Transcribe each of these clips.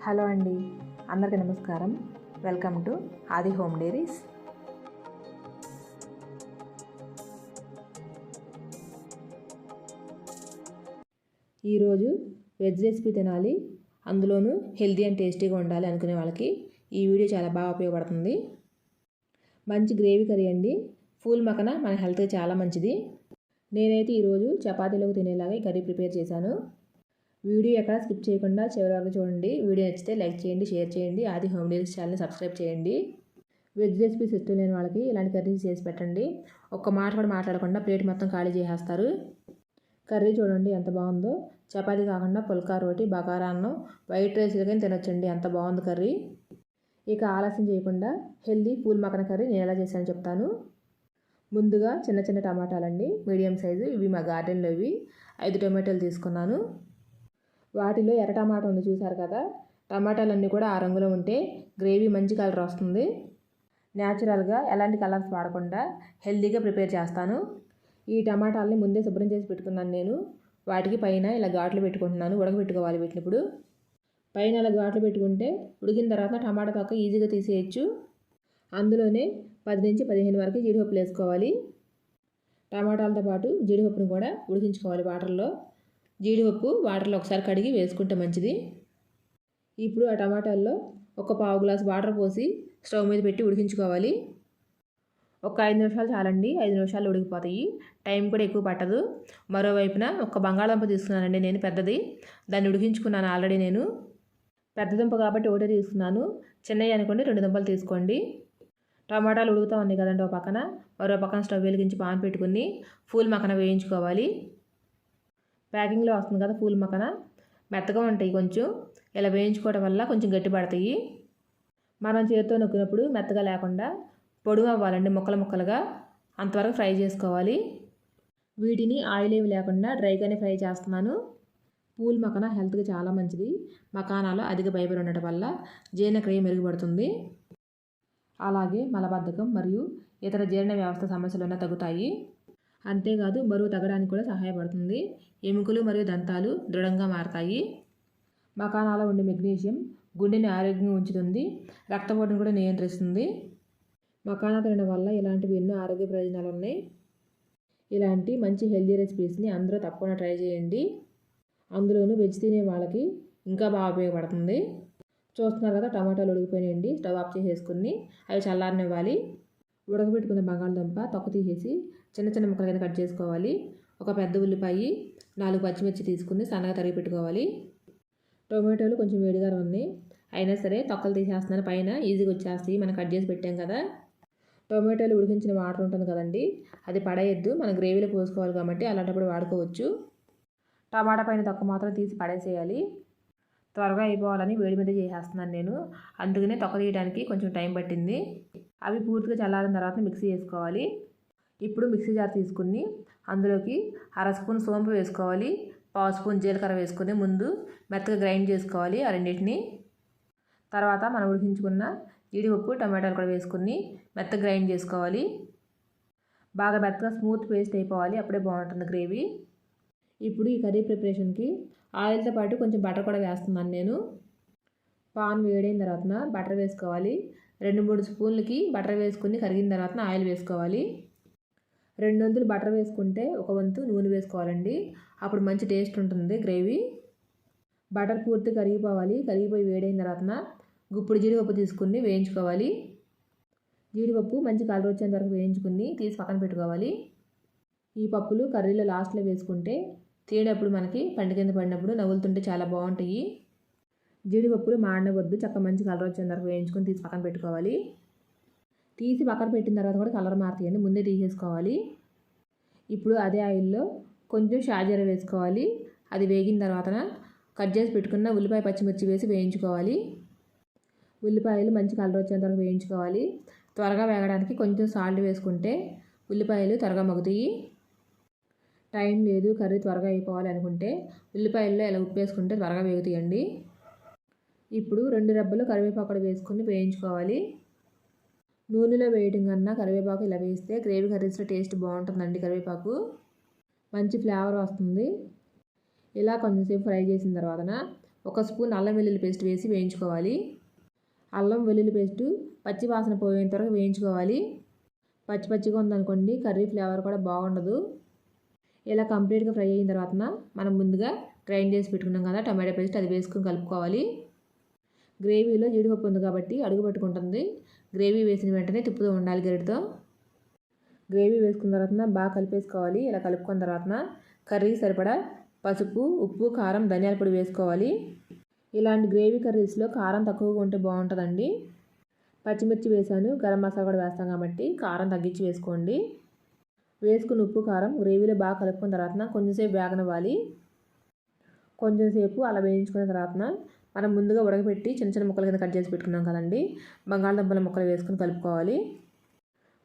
Hello అండి, అందరికీ నమస్కారం. వెల్కమ్ టు ఆది హోమ్ డైరీస్. ఈరోజు వెజ్ రెసిపీ తినాలి, అందులోనూ హెల్తీ అండ్ టేస్టీగా ఉండాలి అనుకునే వాళ్ళకి ఈ వీడియో చాలా బాగా ఉపయోగపడుతుంది. మంచి గ్రేవీ కర్రీ అండి. ఫూల్ మకన మన హెల్త్కి చాలా మంచిది. నేనైతే ఈరోజు చపాతీలోకి తినేలాగా ఈ కర్రీ ప్రిపేర్ చేశాను. వీడియో ఎక్కడ స్కిప్ చేయకుండా చివరి వరకు చూడండి. వీడియో నచ్చితే లైక్ చేయండి, షేర్ చేయండి. ఆది హోమ్ డైరీస్ ఛానల్ని సబ్స్క్రైబ్ చేయండి. వెజ్ రెసిపీస్ ఇష్టం లేని వాళ్ళకి ఇలాంటి కర్రీస్ చేసి పెట్టండి. ఒక్క మాట కూడా మాట్లాడకుండా ప్లేట్ మొత్తం ఖాళీ చేసేస్తారు. కర్రీ చూడండి ఎంత బాగుందో. చపాతీ కాకుండా పుల్కా రోటీ, బగారా అన్నం, వైట్ రైస్ కానీ తినొచ్చండి, ఎంత బాగుంది కర్రీ. ఇక ఆలస్యం చేయకుండా హెల్దీ పూల్ మకన కర్రీ నేను ఎలా చేశానో చెప్తాను. ముందుగా చిన్న చిన్న టమాటాలండి, మీడియం సైజు. ఇవి మా గార్డెన్లో 5 టమాటాలు తీసుకున్నాను. వాటిలో ఎర్ర టమాటా ఉంది చూసారు కదా, టమాటాలన్నీ కూడా ఆ రంగులో ఉంటే గ్రేవీ మంచి కలర్ వస్తుంది. న్యాచురల్గా ఎలాంటి కలర్స్ వాడకుండా హెల్తీగా ప్రిపేర్ చేస్తాను. ఈ టమాటాలని ముందే శుభ్రం చేసి పెట్టుకున్నాను నేను. వాటికి పైన ఇలా ఘాట్లు పెట్టుకుంటున్నాను. ఉడకబెట్టుకోవాలి వీటినిప్పుడు. పైన ఇలా ఘాట్లు పెట్టుకుంటే ఉడికిన తర్వాత టమాటా తొక్క ఈజీగా తీసేయచ్చు. అందులోనే 10 నుంచి 15 వరకు జీడిపప్పులు వేసుకోవాలి. టమాటాలతో పాటు జీడిపప్పును కూడా ఉడికించుకోవాలి వాటర్లో. జీడిపప్పు వాటర్లో ఒకసారి కడిగి వేసుకుంటే మంచిది. ఇప్పుడు ఆ టమాటాల్లో ఒక పావు గ్లాస్ వాటర్ పోసి స్టవ్ మీద పెట్టి ఉడికించుకోవాలి. ఒక 5 నిమిషాలు చాలండి, 5 నిమిషాలు ఉడికిపోతాయి. టైం కూడా ఎక్కువ పట్టదు. మరోవైపున ఒక బంగాళదుంప తీసుకున్నానండి నేను, పెద్దది. దాన్ని ఉడికించుకున్నాను ఆల్రెడీ నేను. పెద్ద దుంప కాబట్టి ఒకటే తీసుకున్నాను. చిన్నవి అనుకోండి 2 దుంపలు తీసుకోండి. టమాటాలు ఉడుకుతూ ఉన్నాయి కదండి ఒక పక్కన. మరో పక్కన స్టవ్ వెలిగించి పాన్ పెట్టుకుని ఫూల్ మకన వేయించుకోవాలి. ప్యాకింగ్లో వస్తుంది కదా పూల్ మకన, మెత్తగా ఉంటాయి. కొంచెం ఇలా వేయించుకోవడం వల్ల కొంచెం గట్టి పడతాయి. మనం చేతితో నొక్కినప్పుడు మెత్తగా లేకుండా పొడుగు అవ్వాలండి, ముక్కలు ముక్కలుగా. అంతవరకు ఫ్రై చేసుకోవాలి. వీటిని ఆయిల్ ఏమి లేకుండా డ్రైగానే ఫ్రై చేస్తున్నాను. పూల్ మకన హెల్త్కి చాలా మంచిది. మకానాలో అధిక ఫైబర్ ఉండటం వల్ల జీర్ణక్రియ మెరుగుపడుతుంది. అలాగే మలబద్ధకం మరియు ఇతర జీర్ణ వ్యవస్థ సమస్యలున్నా తగ్గుతాయి. అంతేకాదు బరువు తగ్గడానికి కూడా సహాయపడుతుంది. ఎముకలు మరియు దంతాలు దృఢంగా మారతాయి. మకానాలో ఉండే మెగ్నీషియం గుండెని ఆరోగ్యంగా ఉంచుతుంది. రక్తపోటును కూడా నియంత్రిస్తుంది. మకానా తినడం వల్ల ఇలాంటివి ఎన్నో ఆరోగ్య ప్రయోజనాలు ఉన్నాయి. ఇలాంటి మంచి హెల్తీ రెసిపీస్ని అందరూ తప్పకుండా ట్రై చేయండి. అందులోనూ వెజ్ తినే వాళ్ళకి ఇంకా బాగా ఉపయోగపడుతుంది. చూస్తున్నారు కదా, టమాటాలు ఉడికిపోయినాయండి. స్టవ్ ఆఫ్ చేసేసుకుని అవి చల్లారనివ్వాలి. ఉడకబెట్టుకున్న బంగాళదుంప తొక్క తీసేసి చిన్న చిన్న ముక్కలు కింద కట్ చేసుకోవాలి. ఒక పెద్ద ఉల్లిపాయ, 4 పచ్చిమిర్చి తీసుకుని సన్నగా తరిగి పెట్టుకోవాలి. టొమాటోలు కొంచెం వేడిగా ఉన్నాయి, అయినా సరే తొక్కలు తీసేస్తున్నాను. పైన ఈజీగా వచ్చేస్తాయి, మనం కట్ చేసి పెట్టాం కదా. టొమాటోలు ఉడికించిన వాటర్ ఉంటుంది కదండి, అది పడేయద్దు. మనం గ్రేవీలో పోసుకోవాలి కాబట్టి అలాంటప్పుడు వాడుకోవచ్చు. టమాటా పైన తొక్క మాత్రం తీసి పడేసేయాలి. త్వరగా అయిపోవాలని వేడి మీద చేసేస్తున్నాను నేను, అందుకనే తొక్క తీయడానికి కొంచెం టైం పట్టింది. అవి పూర్తిగా చల్లారిన తర్వాత మిక్సీ వేసుకోవాలి. ఇప్పుడు మిక్సీ జార్ తీసుకుని అందులోకి 1/2 స్పూన్ సోంపు వేసుకోవాలి. 1/2 స్పూన్ జీలకర్ర వేసుకొని ముందు మెత్తగా గ్రైండ్ చేసుకోవాలి ఆ రెండింటిని. తర్వాత మనం ఉడికించుకున్న జీడిపప్పు, టమాటాలు కూడా వేసుకుని మెత్తగా గ్రైండ్ చేసుకోవాలి. బాగా మెత్తగా స్మూత్ పేస్ట్ అయిపోవాలి, అప్పుడే బాగుంటుంది గ్రేవీ. ఇప్పుడు ఈ కర్రీ ప్రిపరేషన్కి ఆయిల్తో పాటు కొంచెం బటర్ కూడా వేస్తున్నాను నేను. పాన్ వేడైన తర్వాత బటర్ వేసుకోవాలి. 2-3 స్పూన్లకి బటర్ వేసుకుని కరిగిన తర్వాత ఆయిల్ వేసుకోవాలి. 2 వంతులు బటర్ వేసుకుంటే 1 వంతు నూనె వేసుకోవాలండి, అప్పుడు మంచి టేస్ట్ ఉంటుంది గ్రేవీ. బటర్ పూర్తి కరిగిపోవాలి. కరిగిపోయి వేడైన తర్వాత గుప్పుడు జీడిపప్పు తీసుకుని వేయించుకోవాలి. జీడిపప్పు మంచి కలర్ వచ్చేంత వరకు వేయించుకుని తీసి పక్కన పెట్టుకోవాలి. ఈ పప్పులు కర్రీలో లాస్ట్లో వేసుకుంటే తినేటప్పుడు మనకి పండు కింద పడినప్పుడు నవ్వులుతుంటే చాలా బాగుంటాయి. జీడిపప్పులు మాడవద్దు, చక్క మంచి కలర్ వచ్చేంత వరకు వేయించుకొని తీసి పక్కన పెట్టుకోవాలి. తీసి పక్కన పెట్టిన తర్వాత కూడా కలర్ మారుతాయండి, ముందే తీసేసుకోవాలి. ఇప్పుడు అదే ఆయిల్లో కొంచెం షాజీరా వేసుకోవాలి. అది వేగిన తర్వాత కట్ చేసి పెట్టుకున్న ఉల్లిపాయ, పచ్చిమిర్చి వేసి వేయించుకోవాలి. ఉల్లిపాయలు మంచి కలర్ వచ్చేంత వరకు వేయించుకోవాలి. త్వరగా వేగడానికి కొంచెం సాల్ట్ వేసుకుంటే ఉల్లిపాయలు త్వరగా మగ్గుతాయి. టైం లేదు, కర్రీ త్వరగా అయిపోవాలి అనుకుంటే ఉల్లిపాయల్లో ఇలా ఉప్పు వేసుకుంటే త్వరగా వేగుతాయండి. ఇప్పుడు 2 రెబ్బలు కరివేపాకు వేసుకుని వేయించుకోవాలి. నూనెలో వేయడం కన్నా కరివేపాకు ఇలా వేస్తే గ్రేవీ కర్రీస్లో టేస్ట్ బాగుంటుందండి. కరివేపాకు మంచి ఫ్లేవర్ వస్తుంది. ఇలా కొంచెంసేపు ఫ్రై చేసిన తర్వాత 1 స్పూన్ అల్లం వెల్లుల్లి పేస్ట్ వేసి వేయించుకోవాలి. అల్లం వెల్లుల్లి పేస్టు పచ్చి వాసన పోయేంత వరకు వేయించుకోవాలి. పచ్చిగా ఉందనుకోండి కర్రీ ఫ్లేవర్ కూడా బాగుండదు. ఇలా కంప్లీట్గా ఫ్రై అయిన తర్వాత మనం ముందుగా గ్రైండ్ చేసి పెట్టుకున్నాం కదా టమాటో పేస్ట్, అది వేసుకొని కలుపుకోవాలి. గ్రేవీలో జీడిపప్పు ఉంది కాబట్టి అడుగు పట్టుకుంటుంది. గ్రేవీ వేసిన వెంటనే తిప్పుతూ ఉండాలి గరిటతో. గ్రేవీ వేసుకున్న తర్వాత బాగా కలిపేసుకోవాలి. ఇలా కలుపుకున్న తర్వాత కర్రీకి సరిపడా పసుపు, ఉప్పు, కారం, ధనియాల పొడి వేసుకోవాలి. ఇలాంటి గ్రేవీ కర్రీస్లో కారం తక్కువగా ఉంటే బాగుంటుందండి. పచ్చిమిర్చి వేసాను, గరం మసాలా కూడా వేస్తాం కాబట్టి కారం తగ్గించి వేసుకోండి. వేసుకుని ఉప్పు, కారం గ్రేవీలో బాగా కలుపుకున్న తర్వాత కొంచెంసేపు వేగనివ్వాలి. కొంచెంసేపు అలా వేయించుకున్న తర్వాత మనం ముందుగా ఉడకబెట్టి చిన్న ముక్కల కింద కట్ చేసి పెట్టుకున్నాం కదండి, బంగాళదుంపల ముక్కలు వేసుకుని కలుపుకోవాలి.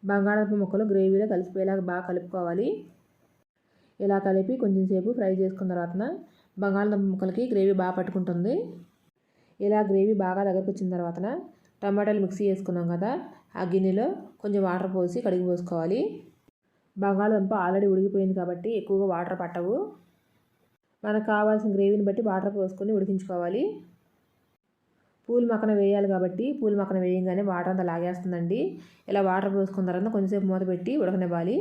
బంగాళదుంప ముక్కలు గ్రేవీలో కలిసిపోయేలాగా బాగా కలుపుకోవాలి. ఇలా కలిపి కొంచెంసేపు ఫ్రై చేసుకున్న తర్వాత బంగాళదుంప ముక్కలకి గ్రేవీ బాగా పట్టుకుంటుంది. ఇలా గ్రేవీ బాగా దగ్గరకు వచ్చిన తర్వాత టమాటాలు మిక్సీ వేసుకున్నాం కదా, ఆ గిన్నెలో కొంచెం వాటర్ పోసి కడిగి పోసుకోవాలి. బంగాళదుంప ఆల్రెడీ ఉడికిపోయింది కాబట్టి ఎక్కువగా వాటర్ పట్టవు. మనకు కావాల్సిన గ్రేవీని బట్టి వాటర్ పోసుకొని ఉడికించుకోవాలి. పూల్ మక్కన వేయాలి కాబట్టి పూల్ మక్కన వేయంగానే వాటర్ అంతా లాగేస్తుందండి. ఇలా వాటర్ పోసుకున్న తర్వాత కొంచెంసేపు మూత పెట్టి ఉడకనివ్వాలి.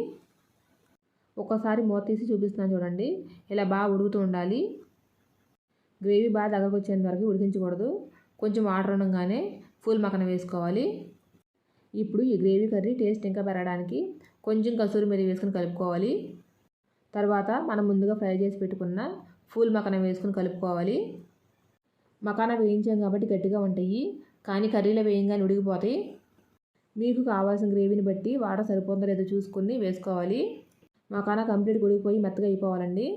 ఒక్కసారి మూత తీసి చూపిస్తున్నాను చూడండి. ఇలా బాగా ఉడుకుతూ ఉండాలి. గ్రేవీ బాగా దగ్గరకు వచ్చేంత వరకు ఉడికించకూడదు. కొంచెం వాటర్ ఉండగానే పూల్ మక్కన వేసుకోవాలి. ఇప్పుడు ఈ గ్రేవీ కర్రీ టేస్ట్ ఇంకా పెరగడానికి కొంచెం కసూరి మేతి వేసుకొని కలుపుకోవాలి. తర్వాత మనం ముందుగా ఫ్రై చేసి పెట్టుకున్న పూల్ మక్కన వేసుకొని కలుపుకోవాలి. మకానా వేయించాం కాబట్టి గట్టిగా ఉంటాయి, కానీ కర్రీలో వేయంగానే ఉడికిపోతాయి. మీకు కావాల్సిన గ్రేవీని బట్టి వాటర్ సరిపోతుందో లేదో చూసుకొని వేసుకోవాలి. మకానా కంప్లీట్గా ఉడికిపోయి మెత్తగా అయిపోవాలండి.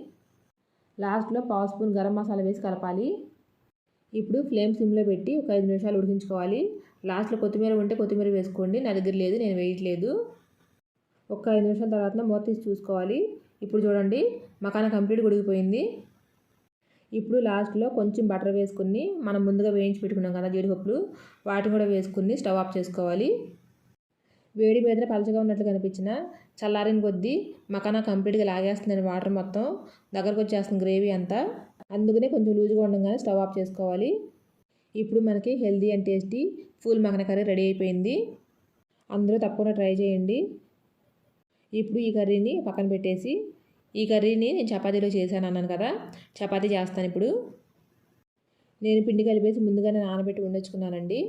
లాస్ట్లో 1/2 స్పూన్ గరం మసాలా వేసి కలపాలి. ఇప్పుడు ఫ్లేమ్ సిమ్లో పెట్టి ఒక 5 నిమిషాలు ఉడికించుకోవాలి. లాస్ట్లో కొత్తిమీర ఉంటే కొత్తిమీర వేసుకోండి, నా దగ్గర లేదు, నేను వేయట్లేదు. ఒక 5 నిమిషాల తర్వాత మూత తీసి చూసుకోవాలి. ఇప్పుడు చూడండి మకానా కంప్లీట్గా ఉడికిపోయింది. ఇప్పుడు లాస్ట్లో కొంచెం బటర్ వేసుకుని మనం ముందుగా వేయించి పెట్టుకున్నాం కదా జీడిపప్పులు, వాటిని కూడా వేసుకుని స్టవ్ ఆఫ్ చేసుకోవాలి. వేడి మీద పలచగా ఉన్నట్లు కనిపించిన చల్లారిన కొద్దీ మకానా కంప్లీట్గా లాగేస్తుందని వాటర్ మొత్తం దగ్గరకు వచ్చేస్తుంది గ్రేవీ అంతా. అందుకనే కొంచెం లూజ్గా ఉండగానే స్టవ్ ఆఫ్ చేసుకోవాలి. ఇప్పుడు మనకి healthy and tasty pool Makkana curry ready అయిపోయింది. అందరూ తప్పకుండా ట్రై చేయండి. ఇప్పుడు ఈ కర్రీని పక్కన పెట్టేసి, ఈ కర్రీని నేను చపాతీలో చేశాను అన్నాను కదా, చపాతీ చేస్తాను. ఇప్పుడు నేను పిండి కలిపేసి ముందుగానే నానబెట్టి వండించుకున్నానండి.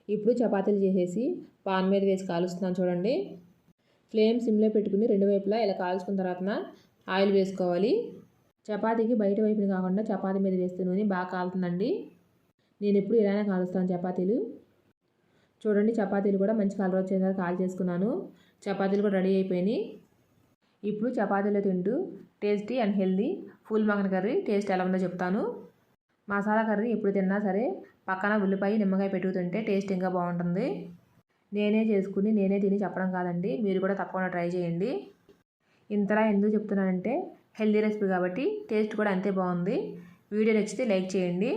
ఇప్పుడు చపాతీలు చేసేసి పాన్ మీద వేసి కాలుస్తున్నాను చూడండి. ఫ్లేమ్ సిమ్లో పెట్టుకుని 2 వైపులా ఇలా కాల్చుకున్న తర్వాత ఆయిల్ వేసుకోవాలి. చపాతీకి బయట వైపుని కాకుండా చపాతీ మీద వేస్తే నూనె బాగా కాలుతుందండి. నేను ఎప్పుడు ఇలానే కాలుస్తాను చపాతీలు. చూడండి చపాతీలు కూడా మంచి కలర్ వచ్చేదాకా కాల్ చేసుకున్నాను. చపాతీలు కూడా రెడీ అయిపోయినాయి. ఇప్పుడు చపాతీలో తింటూ tasty and healthy pool Makkana curry taste ఎలా ఉందో చెప్తాను. మసాలా కర్రీ ఎప్పుడు తిన్నా సరే పక్కన ఉల్లిపాయ, నిమ్మకాయ పెట్టుకుతుంటే టేస్ట్ ఇంకా బాగుంటుంది. నేనే చేసుకుని నేనే తిని చెప్పడం కాదండి, మీరు కూడా తప్పకుండా ట్రై చేయండి. ఇంతలా ఎందుకు చెప్తున్నానంటే హెల్దీ రెసిపీ కాబట్టి టేస్ట్ కూడా అంతే బాగుంది. వీడియో నచ్చితే లైక్ చేయండి.